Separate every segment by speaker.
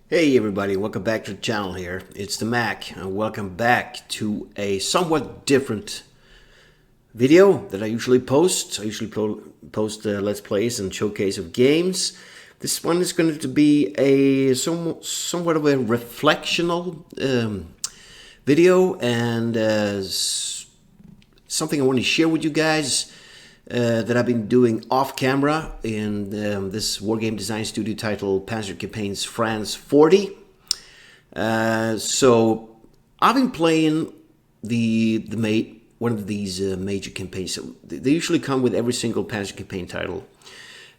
Speaker 1: Hey everybody, welcome back to the channel here. It's the Mac and welcome back to a somewhat different video that I usually post. I usually post Let's Plays and showcase of games. This one is going to be a somewhat of a reflectional video and something I want to share with you guys that I've been doing off camera in this wargame design studio titled Panzer Campaigns France 40. So I've been playing one of these major campaigns. So they usually come with every single Panzer campaign title,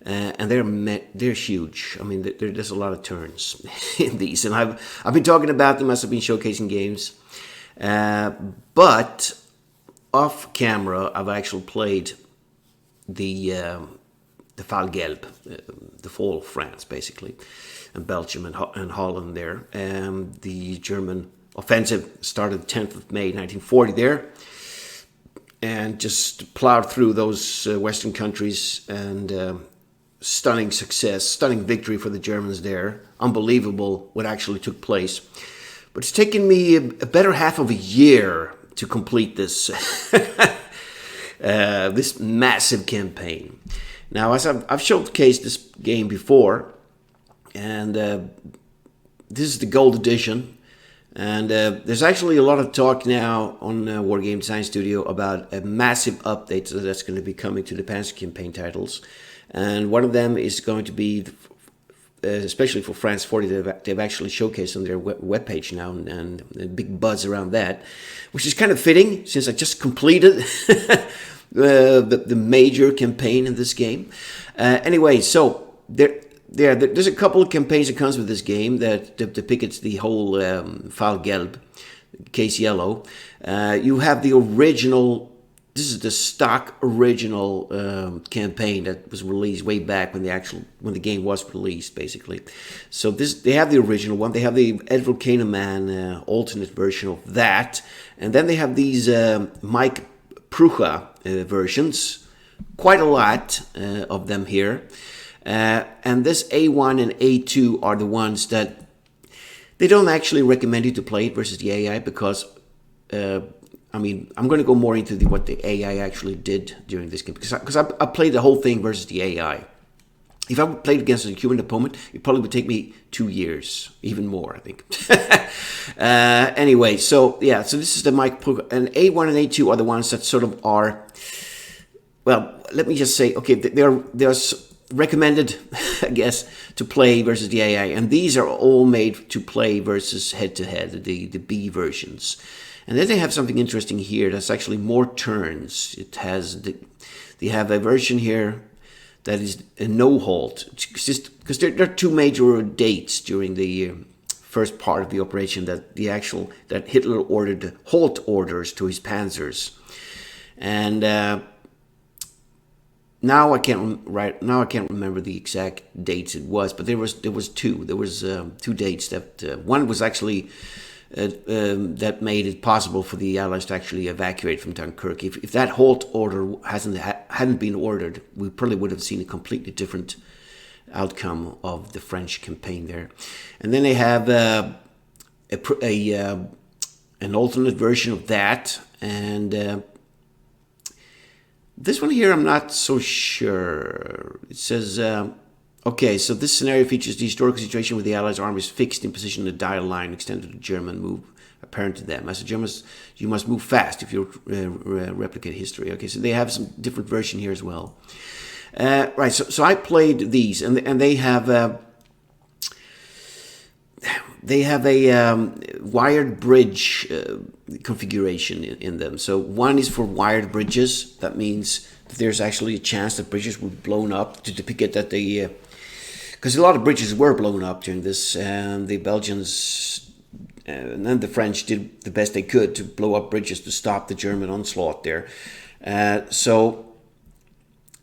Speaker 1: and they're huge. I mean, there's a lot of turns in these, and I've been talking about them as I've been showcasing games, but off camera I've actually played the Fall Gelb, the fall of France, basically, and Belgium and Holland there. The German offensive started 10th of May 1940 there, and just plowed through those Western countries, and stunning success, stunning victory for the Germans there. Unbelievable what actually took place. But it's taken me a better half of a year to complete this this massive campaign. Now, as I've showcased this game before, and this is the gold edition, and there's actually a lot of talk now on Wargame Design Studio about a massive update that's going to be coming to the Panzer campaign titles, and one of them is going to be, especially for France 40, they've actually showcased on their webpage now, and a big buzz around that, which is kind of fitting since I just completed the major campaign in this game. Anyway, so there's a couple of campaigns that comes with this game that depicts the whole Fall Gelb, case yellow. You have the original. This is the stock original campaign that was released way back when the game was released, basically. So they have the original one. They have the Edward Kahneman alternate version of that, and then they have these Mike Prucha versions. Quite a lot of them here, and this A1 and A2 are the ones that they don't actually recommend you to play it versus the AI because. I mean, I'm going to go more into what the AI actually did during this game because I played the whole thing versus the AI. If I played against a human opponent, it probably would take me 2 years, even more, I think. Anyway, so yeah, so this is the Mike Prucha, and A1 and A2 are the ones that sort of are. Well, let me just say, okay, they're recommended, I guess, to play versus the AI, and these are all made to play versus head-to-head, the B versions. And then they have something interesting here that's actually more turns. It has they have a version here that is a no halt, because there are two major dates during the first part of the operation that Hitler ordered halt orders to his panzers, and now I can't remember the exact dates it was, but there was two. There was two dates that one was actually. That made it possible for the Allies to actually evacuate from Dunkirk. If that halt order hadn't been ordered, we probably would have seen a completely different outcome of the French campaign there. And then they have an alternate version of that, and this one here I'm not so sure. It says. Okay, so this scenario features the historical situation where the Allies' armies fixed in position in a dial line extended to German move apparent to them. As the Germans, you must move fast if you replicate history. Okay, so they have some different version here as well. Right, so I played these, and they have a wired bridge configuration in them. So one is for wired bridges. That means that there's actually a chance that bridges will be blown up to depict that they. Because a lot of bridges were blown up during this, and the Belgians and then the French did the best they could to blow up bridges to stop the German onslaught there. So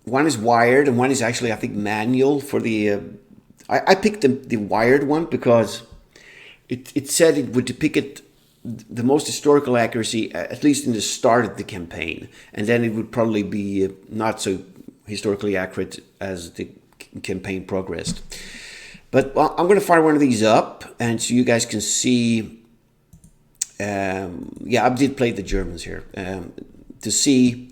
Speaker 1: one is wired, and one is actually, I think, manual for the. I picked the wired one because it said it would depict the most historical accuracy, at least in the start of the campaign, and then it would probably be not so historically accurate as the campaign progressed. But well, I'm going to fire one of these up, and so you guys can see. Yeah, I did play the Germans here to see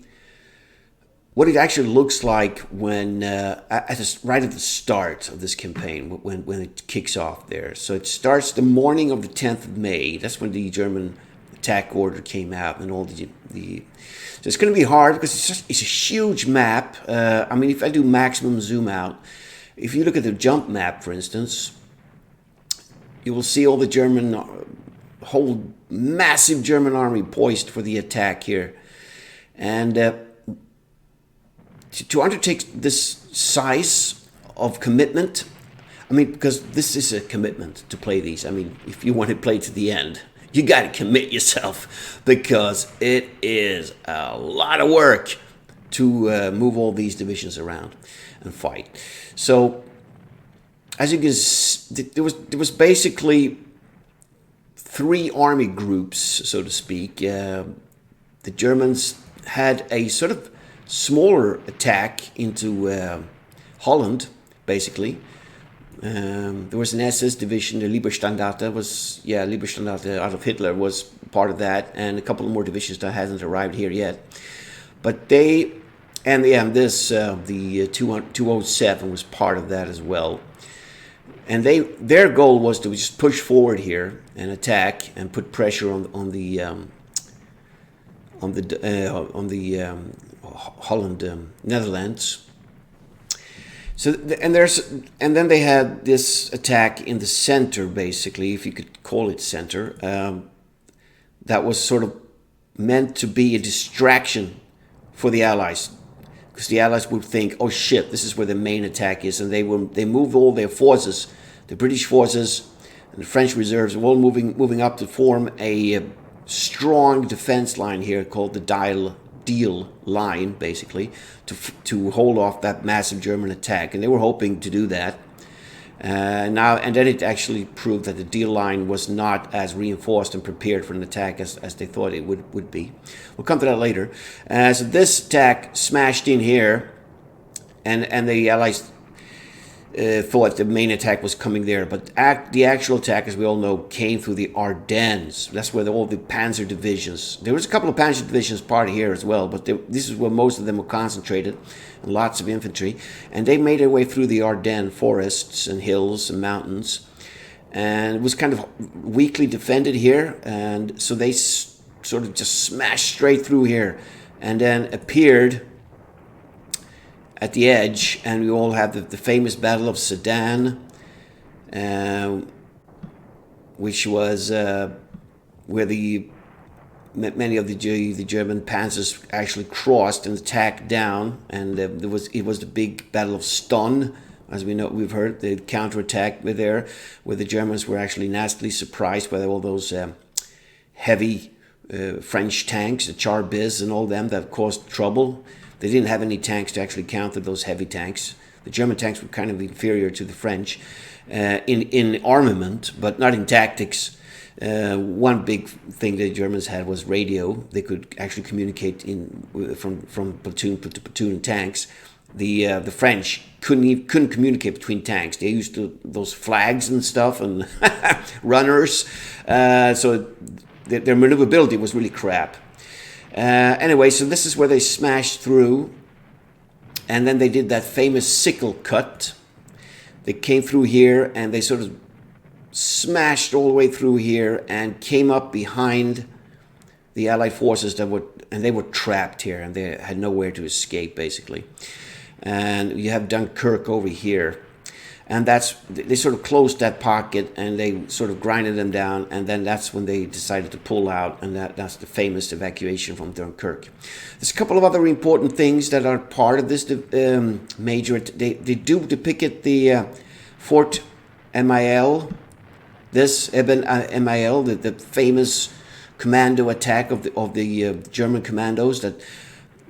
Speaker 1: what it actually looks like when right at the start of this campaign, when it kicks off there. So it starts the morning of the 10th of May. That's when the German attack order came out, and all the so it's going to be hard because it's a huge map. I mean, if I do maximum zoom out, if you look at the jump map, for instance, you will see all the German, whole massive German army poised for the attack here. And to undertake this size of commitment, I mean, because this is a commitment to play these. I mean, if you want to play to the end, you got to commit yourself, because it is a lot of work to move all these divisions around and fight. So, as you can see, there was basically 3 army groups, so to speak. The Germans had a sort of smaller attack into Holland, basically. There was an SS division, the Lieberstandarte Adolf Hitler was part of that, and a couple of more divisions that hasn't arrived here yet. But the 207 was part of that as well. And their goal was to just push forward here and attack and put pressure on the Holland, Netherlands. So and then they had this attack in the center, basically, if you could call it center. That was sort of meant to be a distraction for the Allies, because the Allies would think, oh shit, this is where the main attack is, and they moved all their forces, the British forces and the French reserves, were all moving up to form a strong defense line here called the Deal line, basically, to hold off that massive German attack, and they were hoping to do that. And then it actually proved that the Deal line was not as reinforced and prepared for an attack as they thought it would be. We'll come to that later. So this attack smashed in here, and the Allies thought the main attack was coming there, but the actual attack, as we all know, came through the Ardennes. That's where all the panzer divisions, there was a couple of panzer divisions part here as well, but this is where most of them were concentrated, and lots of infantry, and they made their way through the Ardennes forests and hills and mountains, and it was kind of weakly defended here, and so they sort of just smashed straight through here, and then appeared at the edge, and we all have the famous Battle of Sudan, which was where many of the German panzers actually crossed and attacked down, and it was the big Battle of Stonne, as we've heard, the counterattack there, where the Germans were actually nastily surprised by all those heavy French tanks, the Char-Biz and all them that caused trouble. They didn't have any tanks to actually counter those heavy tanks. The German tanks were kind of inferior to the French in armament, but not in tactics. One big thing the Germans had was radio. They could actually communicate from platoon to platoon tanks. The French couldn't communicate between tanks. They used those flags and stuff and runners. So their maneuverability was really crap. Anyway, so this is where they smashed through, and then they did that famous sickle cut. They came through here, and they sort of smashed all the way through here and came up behind the Allied forces they were trapped here, and they had nowhere to escape, basically. And you have Dunkirk over here. And they sort of closed that pocket, and they sort of grinded them down, and then that's when they decided to pull out, and that's the famous evacuation from Dunkirk. There's a couple of other important things that are part of this major. They do depict the Fort Mil, this Mil, the famous commando attack of the German commandos that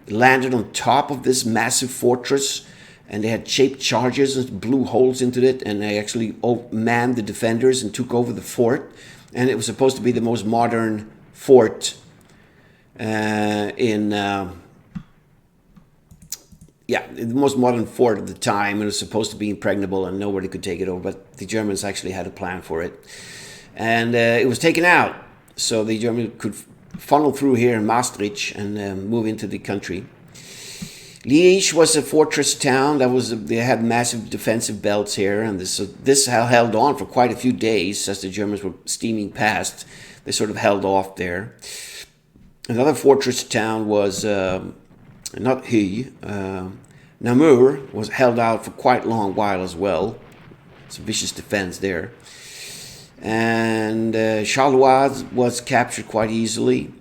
Speaker 1: landed on top of this massive fortress. And they had shaped charges and blew holes into it, and they actually manned the defenders and took over the fort. And it was supposed to be the most modern fort in yeah, the most modern fort at the time. It was supposed to be impregnable and nobody could take it over, but the Germans actually had a plan for it. And it was taken out, so the Germans could funnel through here in Maastricht and move into the country. Liège was a fortress town. They had massive defensive belts here, and this held on for quite a few days as the Germans were steaming past. They sort of held off there. Another fortress town was not Huy. Namur was held out for quite a long while as well. It's a vicious defense there. And Charleroi was captured quite easily.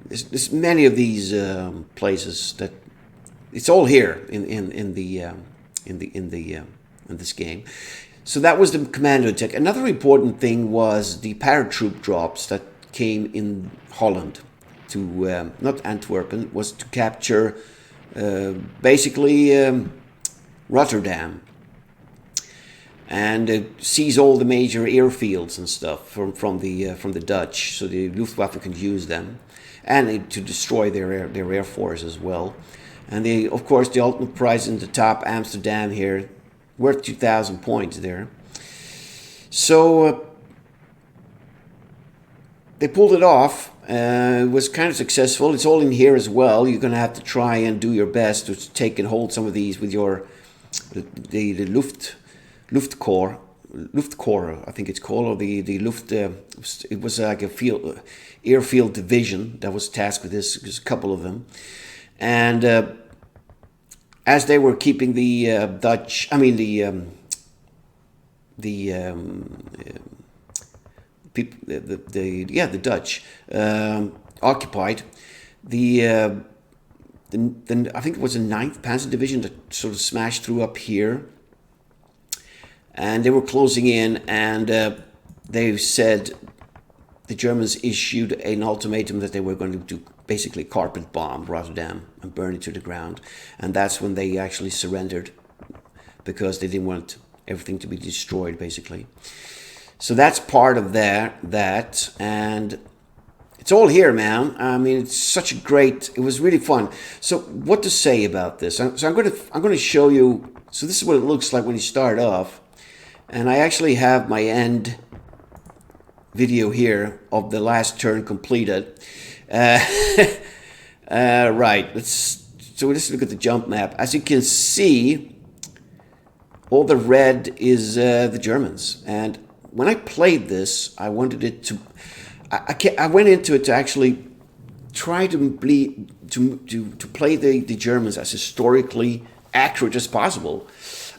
Speaker 1: There's many of these places that it's all here in this game. So that was the commando attack. Another important thing was the paratroop drops that came in Holland to not Antwerpen, was to capture basically Rotterdam and seize all the major airfields and stuff from the Dutch, so the Luftwaffe can use them, and to destroy their air force as well. And of course, the ultimate prize in the top, Amsterdam here, worth 2,000 points there. So they pulled it off. It was kind of successful. It's all in here as well. You're going to have to try and do your best to take and hold some of these with your the Luftkorps, I think it's called, or the Luft. It was like a airfield division that was tasked with this. There's a couple of them, and as they were keeping the Dutch, the Dutch occupied, I think it was the 9th Panzer Division that sort of smashed through up here, and they were closing in, and they said the Germans issued an ultimatum that they were going to basically carpet bomb Rotterdam and burn it to the ground, and that's when they actually surrendered, because they didn't want everything to be destroyed, basically. So that's part of that, and it's all here, man. I mean, it's such a great. It was really fun. So, what to say about this? So I'm going to show you. So this is what it looks like when you start off, and I actually have my end video here of the last turn completed. Right. So let's look at the jump map. As you can see, all the red is the Germans, and when I played this, I wanted it to. I went into it to actually try to play the Germans as historically accurate as possible.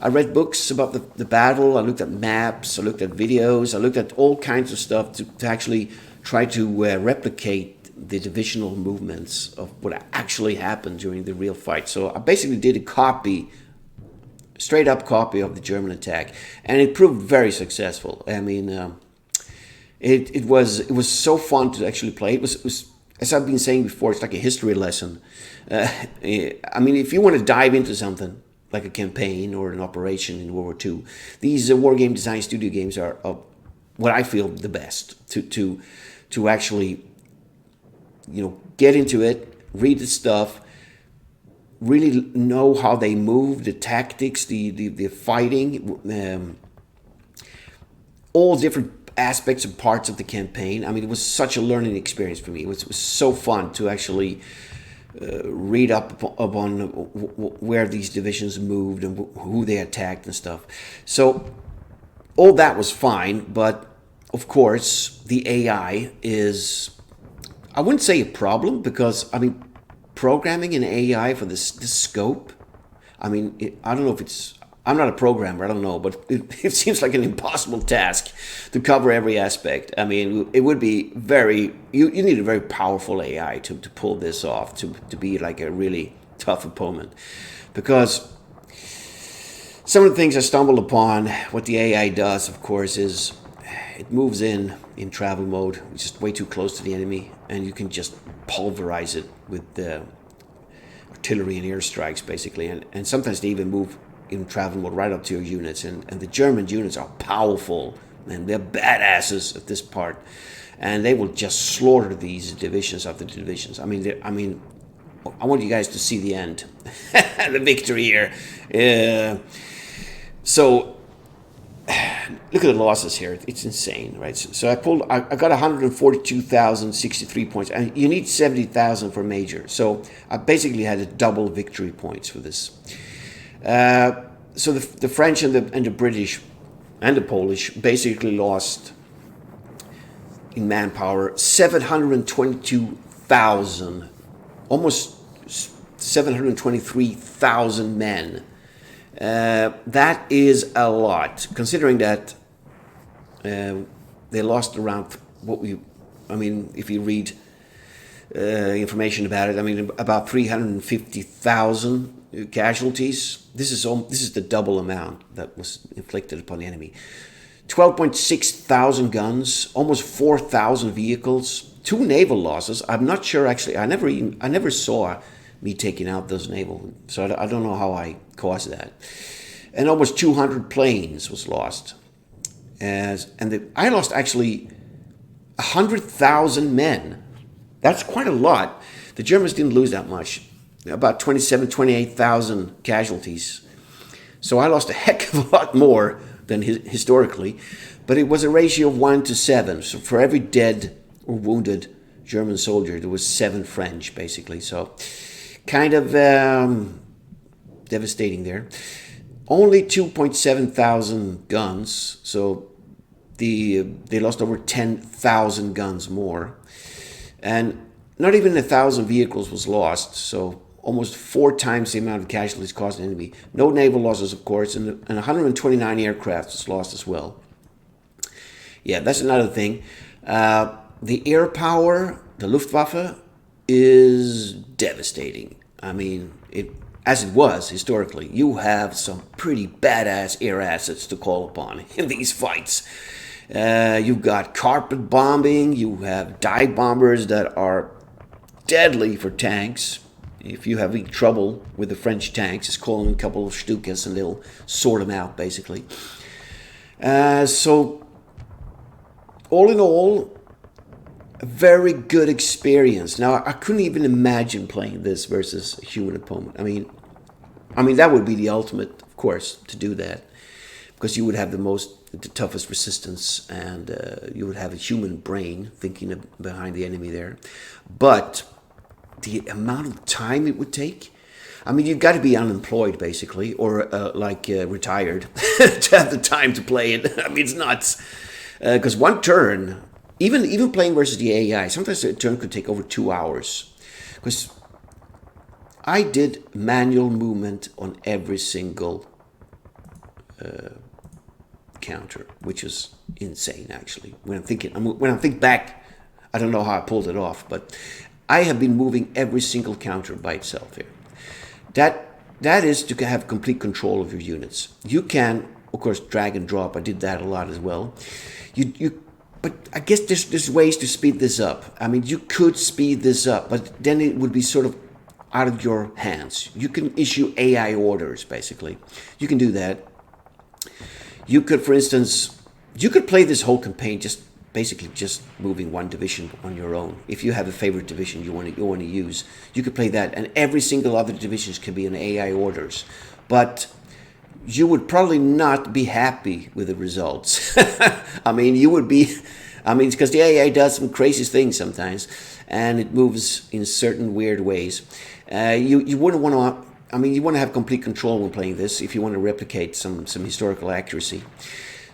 Speaker 1: I read books about the battle. I looked at maps. I looked at videos. I looked at all kinds of stuff to actually try to replicate the divisional movements of what actually happened during the real fight. So I basically did a straight up copy of the German attack, and it proved very successful. I mean, it was so fun to actually play. It was, as I've been saying before, it's like a history lesson. I mean, if you want to dive into something like a campaign or an operation in World War II, these Wargame design studio games are what I feel the best to actually, get into it, read the stuff, really know how they move, the tactics, the fighting, all different aspects and parts of the campaign. I mean, it was such a learning experience for me. It was so fun to actually read up on where these divisions moved and who they attacked and stuff. So all that was fine, but of course the AI is, I wouldn't say a problem, because I mean, programming an AI for this scope, I mean, I don't know if it's, I'm not a programmer, I don't know, but it seems like an impossible task to cover every aspect. I mean, it would be you need a very powerful AI to pull this off, to be like a really tough opponent. Because some of the things I stumbled upon, what the AI does, of course, is it moves in travel mode, which is way too close to the enemy, and you can just pulverize it with artillery and airstrikes, basically. And sometimes they even move in travel mode right up to your units. And the German units are powerful, and they're badasses at this part. And they will just slaughter these divisions after divisions. I mean, I want you guys to see the end, the victory here. So look at the losses here. It's insane, right? So I got 142,063 points, and you need 70,000 for major. So I basically had a double victory points for this. So the French and the British and the Polish basically lost in manpower 722,000, almost 723,000 men. That is a lot, considering that they lost around if you read information about it, about 350,000 casualties. This is the double amount that was inflicted upon the enemy. 12.6 thousand guns, almost 4,000 vehicles, 2 naval losses. I'm not sure actually. I never saw me taking out those naval, so I don't know how I caused that. And almost 200 planes was lost. I lost actually 100,000 men. That's quite a lot. The Germans didn't lose that much, about 28,000 casualties. So I lost a heck of a lot more than historically, but it was a ratio of 1 to 7. So for every dead or wounded German soldier, there was 7 French, basically. So kind of devastating there. Only 2.7 thousand guns, so they lost over 10,000 guns more. And not even 1,000 vehicles was lost, so almost 4 times the amount of casualties caused the enemy. No naval losses, of course, and 129 aircraft was lost as well. Yeah, that's another thing. The air power, the Luftwaffe, is devastating. As it was historically, you have some pretty badass air assets to call upon in these fights. You've got carpet bombing, you have dive bombers that are deadly for tanks. If you have any trouble with the French tanks, just call them a couple of Stukas and they'll sort them out, basically. So, all in all, a very good experience. Now, I couldn't even imagine playing this versus a human opponent. That would be the ultimate, of course, to do that, because you would have the toughest resistance, and you would have a human brain thinking behind the enemy there. But the amount of time it would take, you've got to be unemployed, basically, or retired to have the time to play it. It's nuts. Because one turn, even playing versus the AI, sometimes a turn could take over 2 hours. Because I did manual movement on every single counter, which is insane, actually. When I think back, I don't know how I pulled it off, but I have been moving every single counter by itself here. That is to have complete control of your units. You can, of course, drag and drop. I did that a lot as well. But I guess there's ways to speed this up. You could speed this up, but then it would be sort of out of your hands. You can issue AI orders, basically. You can do that. You could, for instance, play this whole campaign just moving one division on your own. If you have a favorite division you want to use, you could play that, and every single other divisions can be in AI orders. But you would probably not be happy with the results. You would be, it's because the AI does some crazy things sometimes, and it moves in certain weird ways. You wouldn't want to, you want to have complete control when playing this if you want to replicate some historical accuracy.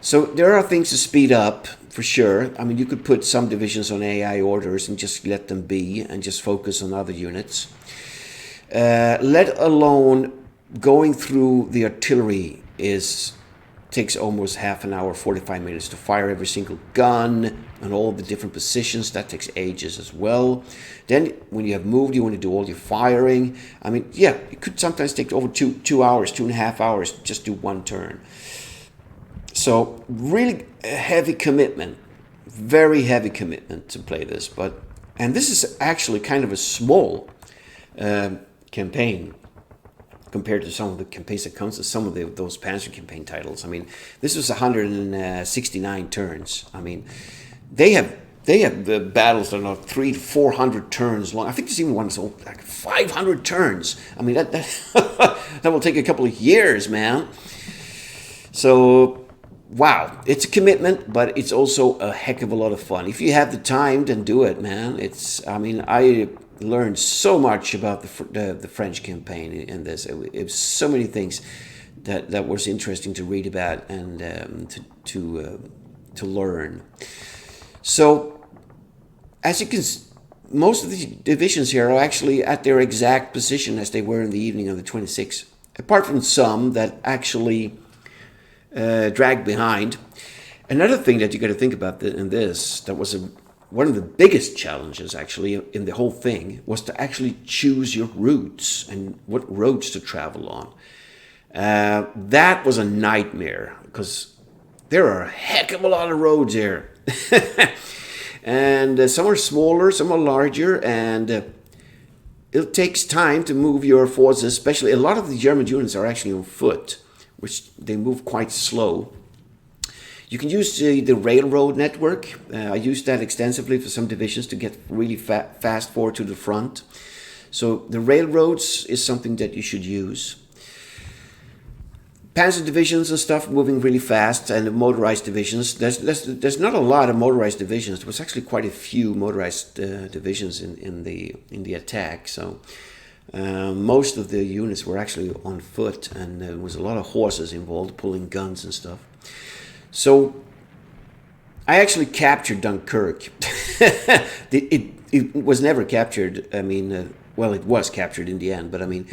Speaker 1: So there are things to speed up, for sure. You could put some divisions on AI orders and just let them be and just focus on other units. Let alone going through the artillery takes almost half an hour, 45 minutes to fire every single gun and all the different positions. That takes ages as well. Then when you have moved, you want to do all your firing. It could sometimes take over 2 hours, 2.5 hours, just do one turn. So really a heavy commitment, very heavy commitment to play this. And this is actually kind of a small campaign compared to some of the campaigns that comes with some of those Panzer campaign titles. This was 169 turns. They have they have the battles that are 300 to 400 turns long. I think there's even one that's like 500 turns. I mean, that that will take a couple of years, man. So, wow, it's a commitment, but it's also a heck of a lot of fun. If you have the time, then do it, man. I mean, I learned so much about the French campaign in this. It was so many things that was interesting to read about and to learn. So, as you can, most of the divisions here are actually at their exact position as they were in the evening of the 26th, apart from some that actually dragged behind. Another thing that you got to think about in this, that was one of the biggest challenges actually in the whole thing, was to actually choose your routes and what roads to travel on. That was a nightmare because there are a heck of a lot of roads here. And some are smaller, some are larger, and it takes time to move your forces, especially a lot of the German units are actually on foot, which they move quite slow. You can use the railroad network. I used that extensively for some divisions to get really fast forward to the front. So the railroads is something that you should use. Panzer divisions and stuff moving really fast, and the motorized divisions. There's not a lot of motorized divisions. There was actually quite a few motorized divisions in the attack. So most of the units were actually on foot, and there was a lot of horses involved, pulling guns and stuff. So I actually captured Dunkirk. It was never captured. I mean, well, it was captured in the end, but I mean,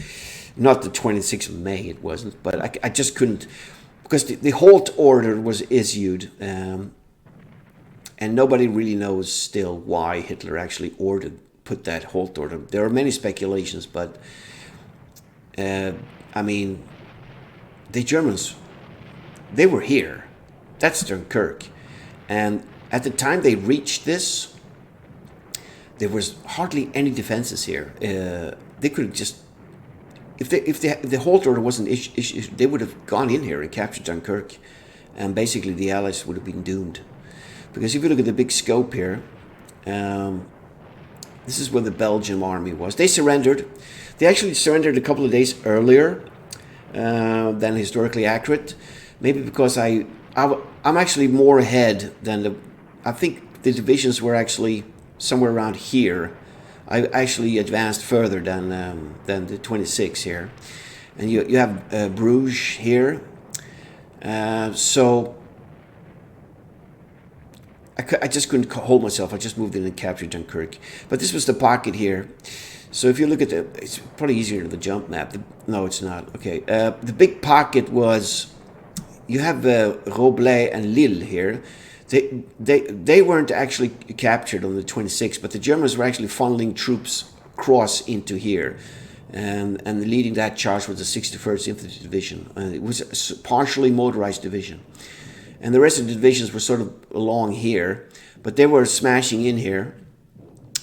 Speaker 1: not the 26th of May, it wasn't. But I just couldn't, because the halt order was issued, and nobody really knows still why Hitler actually put that halt order. There are many speculations, but I mean, the Germans, they were here. That's Dunkirk. And at the time they reached this, there was hardly any defenses here. They could have just, if the halt order wasn't issued, they would have gone in here and captured Dunkirk, and basically the Allies would have been doomed. Because if you look at the big scope here, this is where the Belgian army was. They surrendered. They actually surrendered a couple of days earlier than historically accurate. Maybe because I'm actually more ahead than I think the divisions were actually somewhere around here. I actually advanced further than the 26 here, and you have Bruges here. So I just couldn't hold myself. I just moved in and captured Dunkirk. But this was the pocket here. So if you look at it's probably easier to the jump map. No, it's not. Okay, the big pocket was. You have Roblay and Lille here. They weren't actually captured on the 26th, but the Germans were actually funneling troops across into here, and leading that charge was the 61st Infantry Division. It was a partially motorized division, and the rest of the divisions were sort of along here, but they were smashing in here,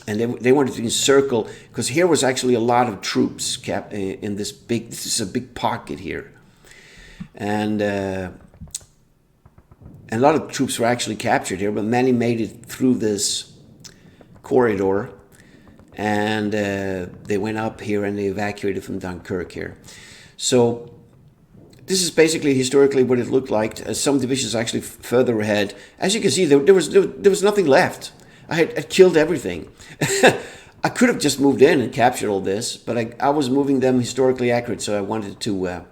Speaker 1: and they wanted to encircle, because here was actually a lot of troops in this big. This is a big pocket here. And a lot of troops were actually captured here, but many made it through this corridor, and they went up here and they evacuated from Dunkirk here. So this is basically historically what it looked like. Some divisions actually further ahead. As you can see, there was nothing left. I had killed everything. I could have just moved in and captured all this, but I was moving them historically accurate, so I wanted to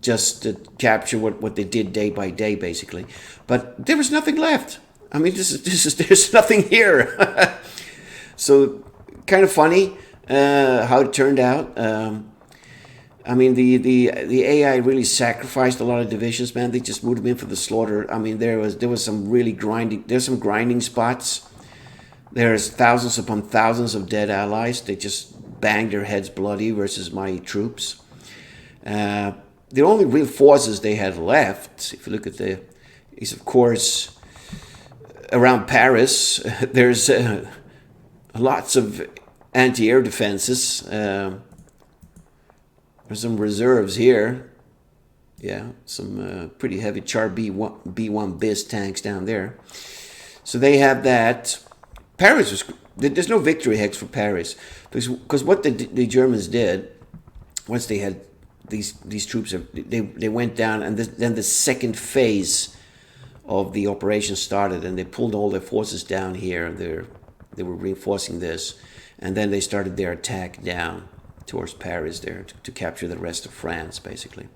Speaker 1: just to capture what they did day by day, basically. But there was nothing left. I mean, there's nothing here. So kind of funny how it turned out. I mean, the AI really sacrificed a lot of divisions, man. They just moved them in for the slaughter. I mean, there was some really grinding. There's some grinding spots. There's thousands upon thousands of dead allies. They just banged their heads bloody versus my troops. The only real forces they had left, if you look at is of course around Paris. There's lots of anti-air defenses. There's some reserves here. Yeah, some pretty heavy Char B1 BIS tanks down there. So they have that. Paris was. There's no victory hex for Paris because what the Germans did once they had these troops, they went down, and then the second phase of the operation started, and they pulled all their forces down here. They were reinforcing this, and then they started their attack down towards Paris there to capture the rest of France, basically.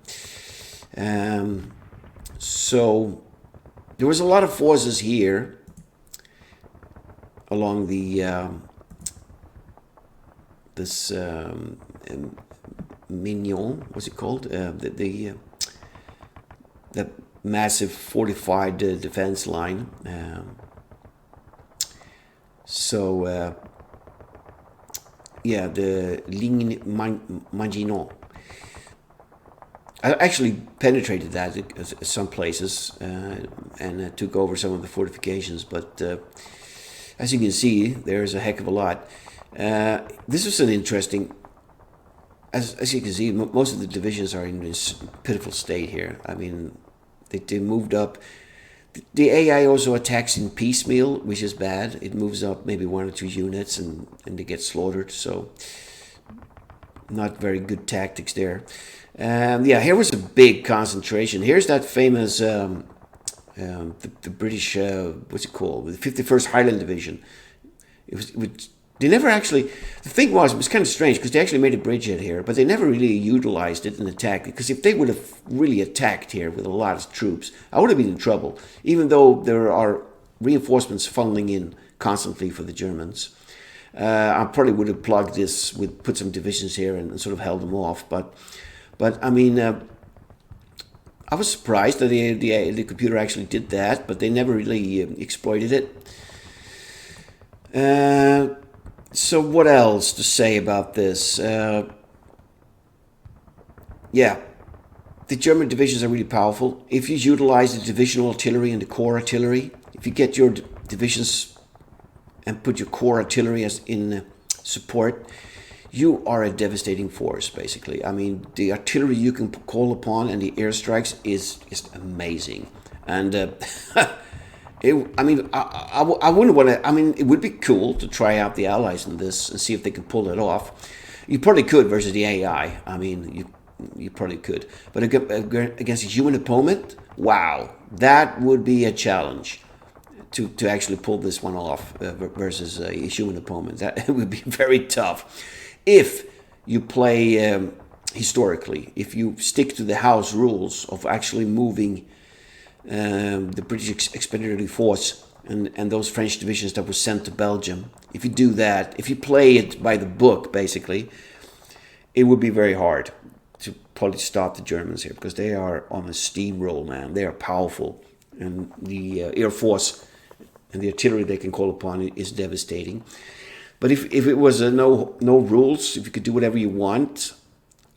Speaker 1: So there was a lot of forces here along the this Mignon, what's it called? The massive fortified defense line. Yeah, the Ligne Maginot. I actually penetrated that at some places and took over some of the fortifications, but as you can see, there's a heck of a lot. This was an interesting, as you can see, most of the divisions are in this pitiful state here. I mean, they moved up. The AI also attacks in piecemeal, which is bad. It moves up maybe 1 or 2 units and they get slaughtered, so not very good tactics there. Yeah, here was a big concentration. Here's that famous, the British, what's it called? The 51st Highland Division. They never actually, the thing was, it was kind of strange because they actually made a bridgehead here, but they never really utilized it in attack, because if they would have really attacked here with a lot of troops, I would have been in trouble, even though there are reinforcements funneling in constantly for the Germans. I probably would have plugged this, put some divisions here and sort of held them off, but I mean, I was surprised that the computer actually did that, but they never really exploited it. So what else to say about this? Yeah, the German divisions are really powerful. If you utilize the divisional artillery and the corps artillery, if you get your divisions and put your corps artillery as in support, you are a devastating force, basically. I mean, the artillery you can call upon and the airstrikes is just amazing. And I wouldn't want to. I mean, it would be cool to try out the Allies in this and see if they can pull it off. You probably could versus the AI. I mean, you probably could. But against a human opponent, wow, that would be a challenge to actually pull this one off versus a human opponent. That it would be very tough. If you play historically, if you stick to the house rules of actually moving the British Expeditionary Force and those French divisions that were sent to Belgium, if you do that, if you play it by the book, basically, it would be very hard to probably stop the Germans here, because they are on a steamroll, man. They are powerful, and the Air Force and the artillery they can call upon is devastating. But if it was no rules, if you could do whatever you want,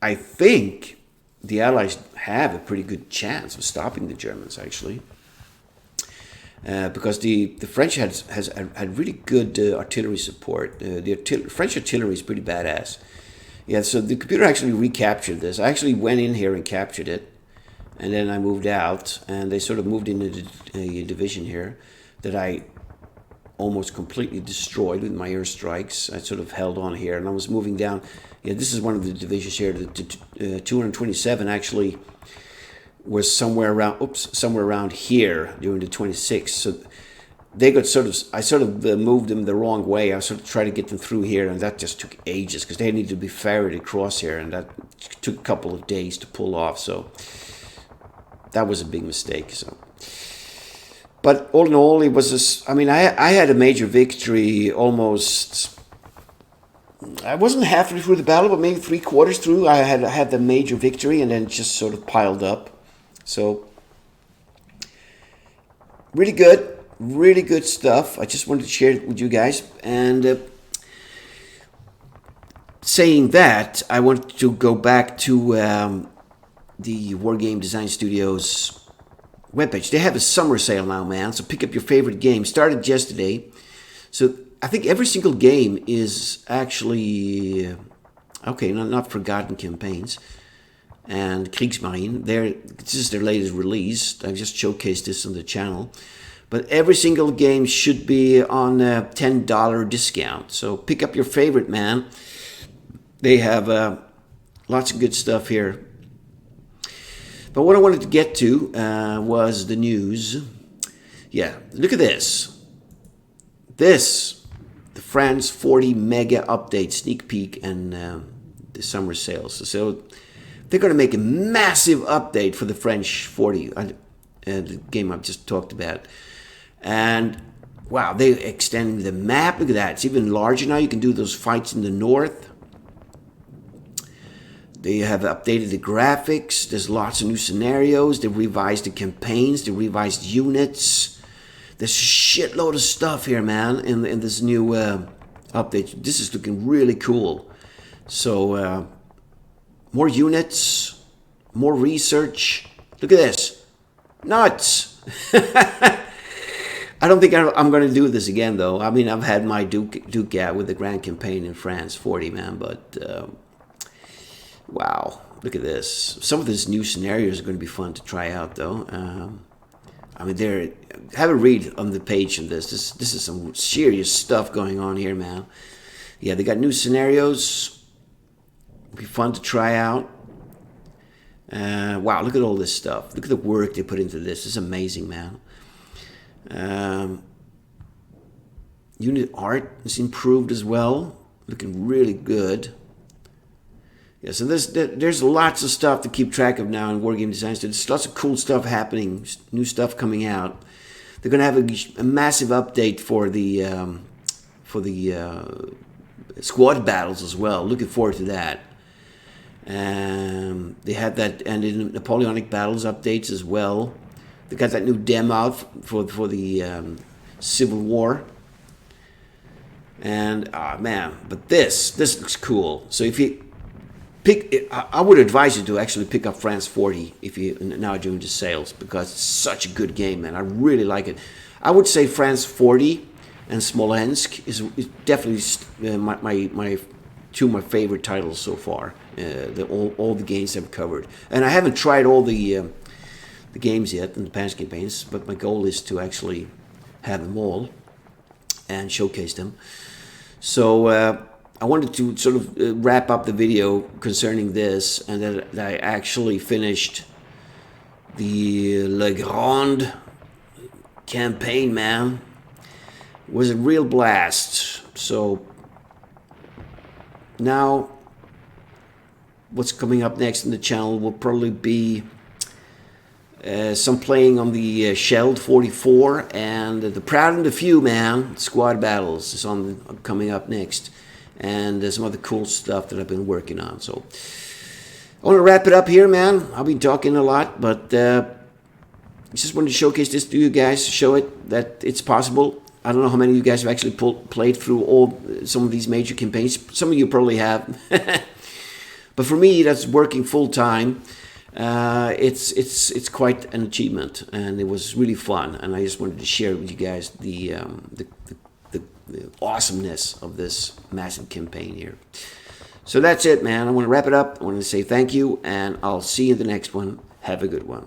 Speaker 1: I think the Allies have a pretty good chance of stopping the Germans, actually, because the French had really good artillery support. French artillery is pretty badass. Yeah, so the computer actually recaptured this. I actually went in here and captured it, and then I moved out, and they sort of moved into a division here that I almost completely destroyed with my airstrikes. I sort of held on here, and I was moving down. Yeah, this is one of the divisions here. The 227 actually was somewhere around here during the 26th. So they got I sort of moved them the wrong way. I sort of tried to get them through here, and that just took ages because they needed to be ferried across here, and that took a couple of days to pull off. So that was a big mistake. So. But all in all, it was I had a major victory almost. I wasn't halfway through the battle, but maybe 3/4 through. I had the major victory, and then just sort of piled up. So really good stuff. I just wanted to share it with you guys. And saying that, I want to go back to the Wargame Design Studios webpage. They have a summer sale now, man. So pick up your favorite game. Started yesterday. So I think every single game is actually not Forgotten Campaigns and Kriegsmarine. This is their latest release. I've just showcased this on the channel. But every single game should be on a $10 discount. So pick up your favorite, man. They have lots of good stuff here. But what I wanted to get to was the news. Yeah, look at this. The France 40 mega update sneak peek and the summer sales. So they're going to make a massive update for the French 40, the game I've just talked about. And wow, they're extending the map. Look at that. It's even larger now. You can do those fights in the north. They have updated the graphics. There's lots of new scenarios. They revised the campaigns. They revised units. There's a shitload of stuff here, man, in this new update. This is looking really cool. So, more units, more research. Look at this. Nuts! I don't think I'm going to do this again, though. I mean, I've had my Duke out with the Grand Campaign in France 40, man, but wow, look at this. Some of these new scenarios are going to be fun to try out, though. I mean, have a read on the page of this. This is some serious stuff going on here, man. Yeah, they got new scenarios. It'll be fun to try out. Wow, look at all this stuff. Look at the work they put into this. It's amazing, man. Unit art is improved as well. Looking really good. Yeah, so there's lots of stuff to keep track of now in Wargame Design Studio. There's lots of cool stuff happening, new stuff coming out. They're going to have a massive update for the squad battles as well. Looking forward to that. They had that, and in Napoleonic battles updates as well. They got that new demo out for the Civil War. And man, but this looks cool. So if you I would advise you to actually pick up France 40 if you now doing the sales, because it's such a good game, man. I really like it. I would say France 40 and Smolensk is definitely my two of my favorite titles so far. All the games I've covered, and I haven't tried all the games yet in the past campaigns, but my goal is to actually have them all and showcase them. So I wanted to sort of wrap up the video concerning this, and that I actually finished the Le Grand campaign, man. It was a real blast. So now what's coming up next in the channel will probably be some playing on the Shelled 44, and the Proud and the Few, man. Squad battles is coming up next, and some other cool stuff that I've been working on. So I want to wrap it up here, man. I've been talking a lot, but just wanted to showcase this to you guys, show it that it's possible. I don't know how many of you guys have actually played through some of these major campaigns. Some of you probably have. But for me, that's working full time. It's quite an achievement, and it was really fun. And I just wanted to share with you guys the awesomeness of this massive campaign here. So that's it, man. I want to wrap it up. I want to say thank you, and I'll see you in the next one. Have a good one.